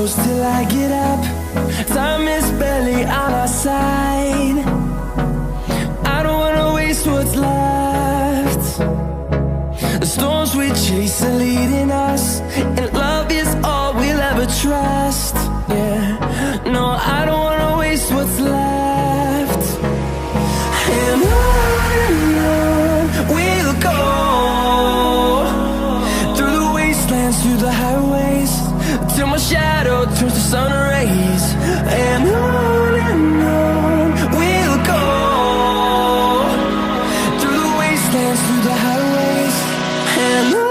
close till I get up. Time is barely on our side. I don't wanna waste what's left. The storms we chase are leading us, and love is all we'll ever trust. Yeah, no, I don't wanna waste what's left. And on we'll go, through the wastelands, through the highways, till my shadow turns to sun rays. And on we'll go, through the wastelands, through the highways, and on.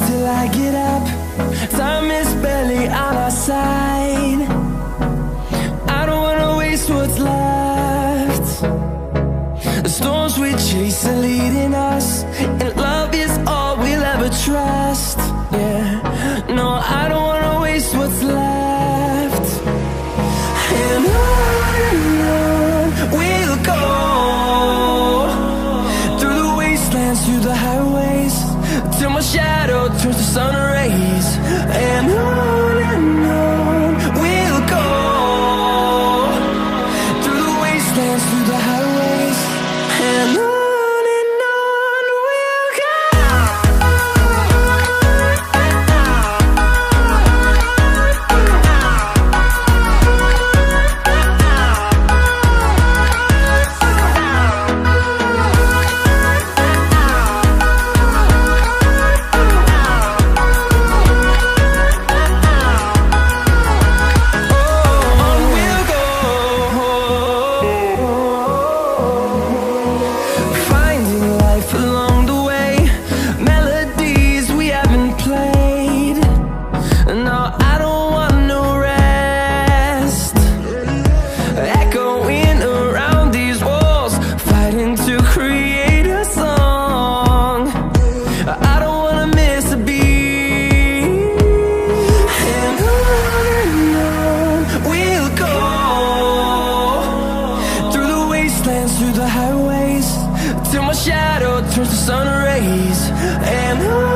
Till I get up, time is barely on our side. I don't wanna waste what's left. The storms we chase are leading us, and love is all we'll ever trust. Yeah, no, I don't wanna waste what's left. And on we'll go, through the wastelands, through the highways, till my shadow turns to sun rays. And on we'll go, through the wastelands, through the highways, and on we'll go. till my shadow turns to sun rays. And